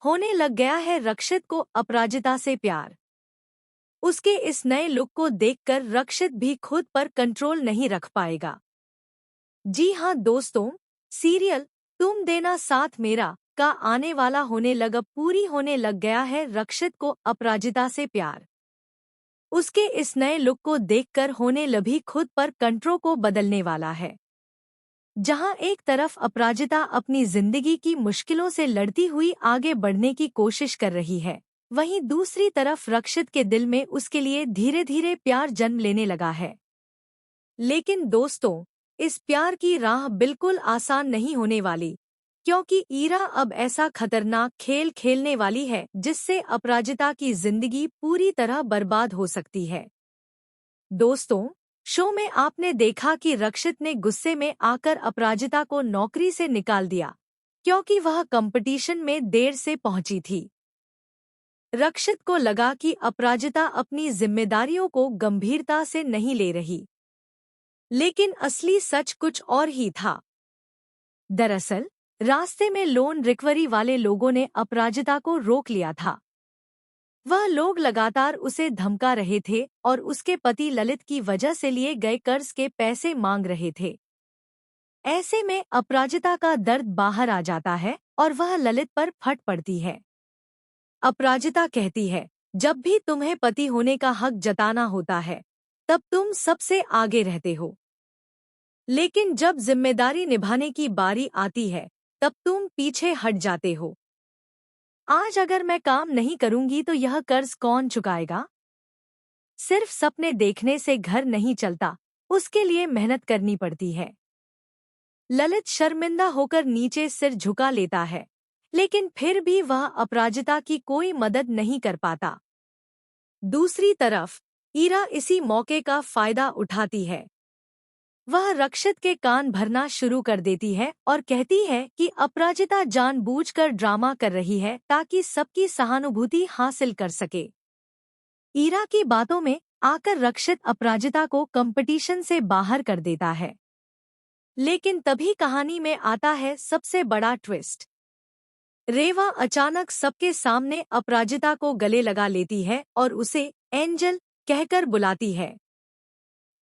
होने लग गया है रक्षित को अपराजिता से प्यार। उसके इस नए लुक को देखकर रक्षित भी खुद पर कंट्रोल नहीं रख पाएगा। जी हाँ दोस्तों, सीरियल तुम देना साथ मेरा का आने वाला पूरी होने लग गया है रक्षित को अपराजिता से प्यार। उसके इस नए लुक को देखकर होने लभी खुद पर कंट्रोल को बदलने वाला है। जहां एक तरफ अपराजिता अपनी जिंदगी की मुश्किलों से लड़ती हुई आगे बढ़ने की कोशिश कर रही है, वहीं दूसरी तरफ रक्षित के दिल में उसके लिए धीरे धीरे प्यार जन्म लेने लगा है। लेकिन दोस्तों, इस प्यार की राह बिल्कुल आसान नहीं होने वाली, क्योंकि ईरा अब ऐसा खतरनाक खेल खेलने वाली है जिससे अपराजिता की जिंदगी पूरी तरह बर्बाद हो सकती है। दोस्तों, शो में आपने देखा कि रक्षित ने गुस्से में आकर अपराजिता को नौकरी से निकाल दिया, क्योंकि वह कंपटीशन में देर से पहुंची थी। रक्षित को लगा कि अपराजिता अपनी जिम्मेदारियों को गंभीरता से नहीं ले रही, लेकिन असली सच कुछ और ही था। दरअसल रास्ते में लोन रिकवरी वाले लोगों ने अपराजिता को रोक लिया था। वह लोग लगातार उसे धमका रहे थे और उसके पति ललित की वजह से लिए गए कर्ज के पैसे मांग रहे थे। ऐसे में अपराजिता का दर्द बाहर आ जाता है और वह ललित पर फट पड़ती है। अपराजिता कहती है, जब भी तुम्हें पति होने का हक जताना होता है, तब तुम सबसे आगे रहते हो, लेकिन जब जिम्मेदारी निभाने की बारी आती है, तब तुम पीछे हट जाते हो। आज अगर मैं काम नहीं करूंगी तो यह कर्ज कौन चुकाएगा? सिर्फ सपने देखने से घर नहीं चलता, उसके लिए मेहनत करनी पड़ती है। ललित शर्मिंदा होकर नीचे सिर झुका लेता है, लेकिन फिर भी वह अपराजिता की कोई मदद नहीं कर पाता। दूसरी तरफ ईरा इसी मौके का फायदा उठाती है। वह रक्षित के कान भरना शुरू कर देती है और कहती है कि अपराजिता जानबूझकर ड्रामा कर रही है ताकि सबकी सहानुभूति हासिल कर सके। ईरा की बातों में आकर रक्षित अपराजिता को कंपटीशन से बाहर कर देता है। लेकिन तभी कहानी में आता है सबसे बड़ा ट्विस्ट। रेवा अचानक सबके सामने अपराजिता को गले लगा लेती है और उसे एंजल कहकर बुलाती है।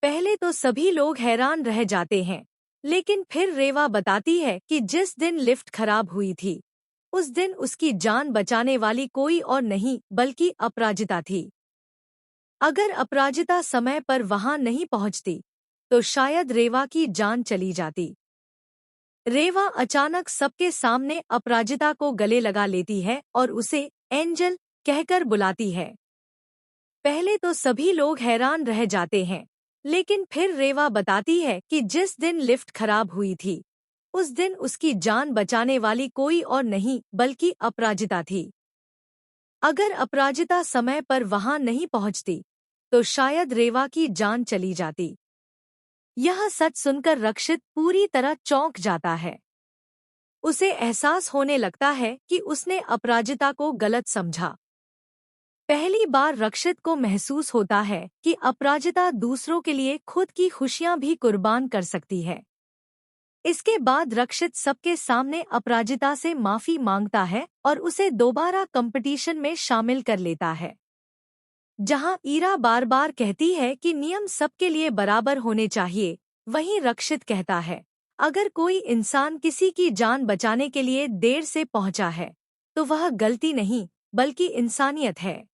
पहले तो सभी लोग हैरान रह जाते हैं, लेकिन फिर रेवा बताती है कि जिस दिन लिफ्ट खराब हुई थी, उस दिन उसकी जान बचाने वाली कोई और नहीं बल्कि अपराजिता थी। अगर अपराजिता समय पर वहां नहीं पहुंचती, तो शायद रेवा की जान चली जाती। रेवा अचानक सबके सामने अपराजिता को गले लगा लेती है और उसे एंजल कहकर बुलाती है। पहले तो सभी लोग हैरान रह जाते हैं, लेकिन फिर रेवा बताती है कि जिस दिन लिफ्ट खराब हुई थी, उस दिन उसकी जान बचाने वाली कोई और नहीं बल्कि अपराजिता थी। अगर अपराजिता समय पर वहां नहीं पहुंचती, तो शायद रेवा की जान चली जाती। यह सच सुनकर रक्षित पूरी तरह चौंक जाता है। उसे एहसास होने लगता है कि उसने अपराजिता को गलत समझा। पहली बार रक्षित को महसूस होता है कि अपराजिता दूसरों के लिए खुद की खुशियां भी कुर्बान कर सकती है। इसके बाद रक्षित सबके सामने अपराजिता से माफी मांगता है और उसे दोबारा कंपटीशन में शामिल कर लेता है। जहां ईरा बार बार कहती है कि नियम सबके लिए बराबर होने चाहिए, वहीं रक्षित कहता है, अगर कोई इंसान किसी की जान बचाने के लिए देर से पहुंचा है, तो वह गलती नहीं बल्कि इंसानियत है,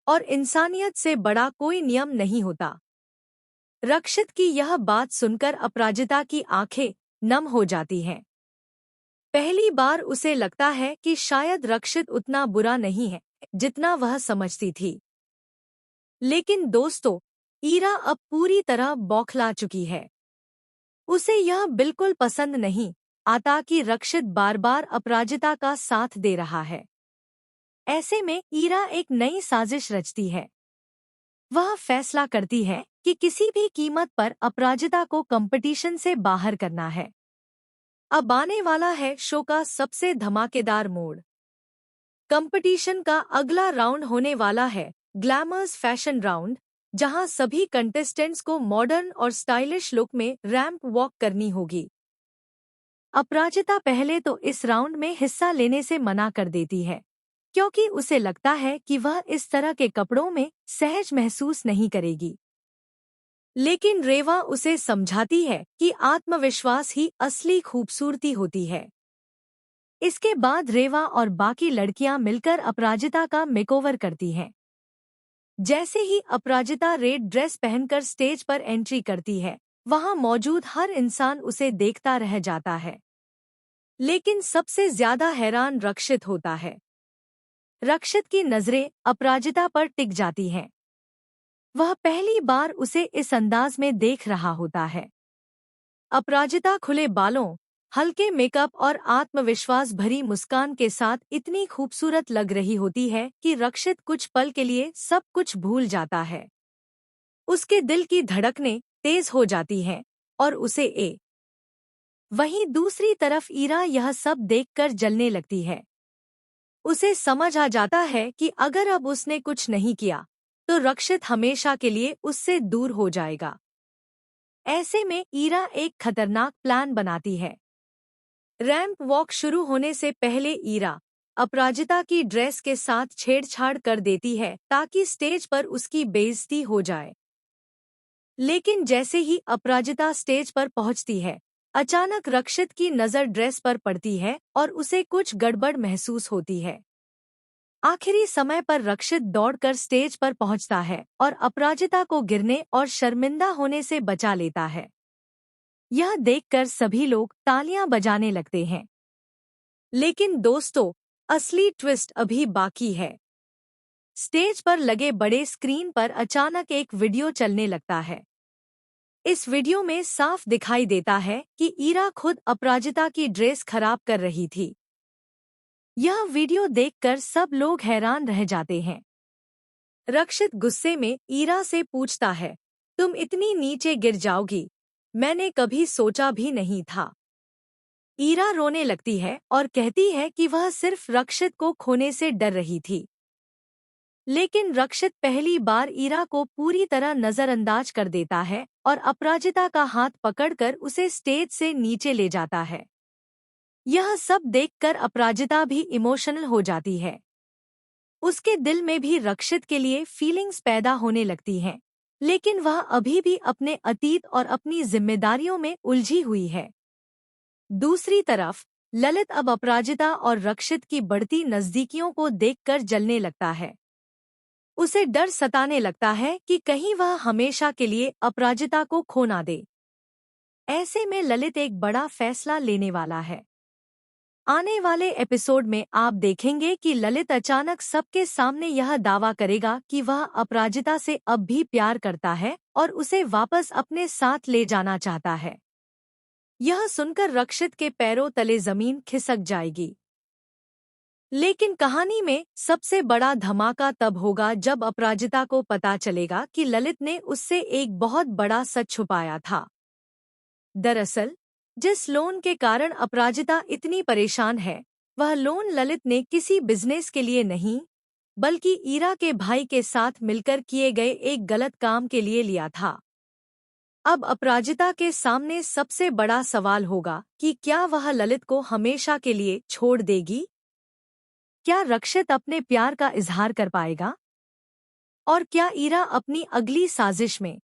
और इंसानियत से बड़ा कोई नियम नहीं होता। रक्षित की यह बात सुनकर अपराजिता की आंखें नम हो जाती हैं। पहली बार उसे लगता है कि शायद रक्षित उतना बुरा नहीं है जितना वह समझती थी। लेकिन दोस्तों, ईरा अब पूरी तरह बौखला चुकी है। उसे यह बिल्कुल पसंद नहीं आता कि रक्षित बार बार अपराजिता का साथ दे रहा है। ऐसे में ईरा एक नई साजिश रचती है। वह फैसला करती है कि किसी भी कीमत पर अपराजिता को कंपटीशन से बाहर करना है। अब आने वाला है शो का सबसे धमाकेदार मोड़। कंपटीशन का अगला राउंड होने वाला है ग्लैमर्स फैशन राउंड, जहां सभी कंटेस्टेंट्स को मॉडर्न और स्टाइलिश लुक में रैंप वॉक करनी होगी। अपराजिता पहले तो इस राउंड में हिस्सा लेने से मना कर देती है, क्योंकि उसे लगता है कि वह इस तरह के कपड़ों में सहज महसूस नहीं करेगी। लेकिन रेवा उसे समझाती है कि आत्मविश्वास ही असली खूबसूरती होती है। इसके बाद रेवा और बाकी लड़कियां मिलकर अपराजिता का मेकओवर करती हैं। जैसे ही अपराजिता रेड ड्रेस पहनकर स्टेज पर एंट्री करती है, वहां मौजूद हर इंसान उसे देखता रह जाता है। लेकिन सबसे ज्यादा हैरान रक्षित होता है। रक्षित की नजरें अपराजिता पर टिक जाती हैं। वह पहली बार उसे इस अंदाज में देख रहा होता है। अपराजिता खुले बालों, हल्के मेकअप और आत्मविश्वास भरी मुस्कान के साथ इतनी खूबसूरत लग रही होती है कि रक्षित कुछ पल के लिए सब कुछ भूल जाता है। उसके दिल की धड़कनें तेज हो जाती हैं और वहीं दूसरी तरफ ईरा यह सब देखकर जलने लगती है। उसे समझ आ जाता है कि अगर अब उसने कुछ नहीं किया तो रक्षित हमेशा के लिए उससे दूर हो जाएगा। ऐसे में ईरा एक खतरनाक प्लान बनाती है। रैंप वॉक शुरू होने से पहले ईरा अपराजिता की ड्रेस के साथ छेड़छाड़ कर देती है ताकि स्टेज पर उसकी बेइज्जती हो जाए। लेकिन जैसे ही अपराजिता स्टेज पर पहुंचती है, अचानक रक्षित की नज़र ड्रेस पर पड़ती है और उसे कुछ गड़बड़ महसूस होती है। आखिरी समय पर रक्षित दौड़कर स्टेज पर पहुंचता है और अपराजिता को गिरने और शर्मिंदा होने से बचा लेता है। यह देखकर सभी लोग तालियां बजाने लगते हैं। लेकिन दोस्तों, असली ट्विस्ट अभी बाकी है। स्टेज पर लगे बड़े स्क्रीन पर अचानक एक वीडियो चलने लगता है। इस वीडियो में साफ दिखाई देता है कि ईरा खुद अपराजिता की ड्रेस खराब कर रही थी। यह वीडियो देखकर सब लोग हैरान रह जाते हैं। रक्षित गुस्से में ईरा से पूछता है, तुम इतनी नीचे गिर जाओगी, मैंने कभी सोचा भी नहीं था। ईरा रोने लगती है और कहती है कि वह सिर्फ रक्षित को खोने से डर रही थी। लेकिन रक्षित पहली बार ईरा को पूरी तरह नजरअंदाज कर देता है और अपराजिता का हाथ पकड़कर उसे स्टेज से नीचे ले जाता है। यह सब देखकर अपराजिता भी इमोशनल हो जाती है। उसके दिल में भी रक्षित के लिए फीलिंग्स पैदा होने लगती हैं, लेकिन वह अभी भी अपने अतीत और अपनी जिम्मेदारियों में उलझी हुई है। दूसरी तरफ ललित अब अपराजिता और रक्षित की बढ़ती नजदीकियों को देखकर जलने लगता है। उसे डर सताने लगता है कि कहीं वह हमेशा के लिए अपराजिता को खो ना दे। ऐसे में ललित एक बड़ा फैसला लेने वाला है। आने वाले एपिसोड में आप देखेंगे कि ललित अचानक सबके सामने यह दावा करेगा कि वह अपराजिता से अब भी प्यार करता है और उसे वापस अपने साथ ले जाना चाहता है। यह सुनकर रक्षित के पैरों तले जमीन खिसक जाएगी। लेकिन कहानी में सबसे बड़ा धमाका तब होगा जब अपराजिता को पता चलेगा कि ललित ने उससे एक बहुत बड़ा सच छुपाया था। दरअसल, जिस लोन के कारण अपराजिता इतनी परेशान है, वह लोन ललित ने किसी बिजनेस के लिए नहीं, बल्कि ईरा के भाई के साथ मिलकर किए गए एक गलत काम के लिए लिया था। अब अपराजिता के सामने सबसे बड़ा सवाल होगा कि क्या वह ललित को हमेशा के लिए छोड़ देगी? क्या रक्षित अपने प्यार का इजहार कर पाएगा? और क्या ईरा अपनी अगली साजिश में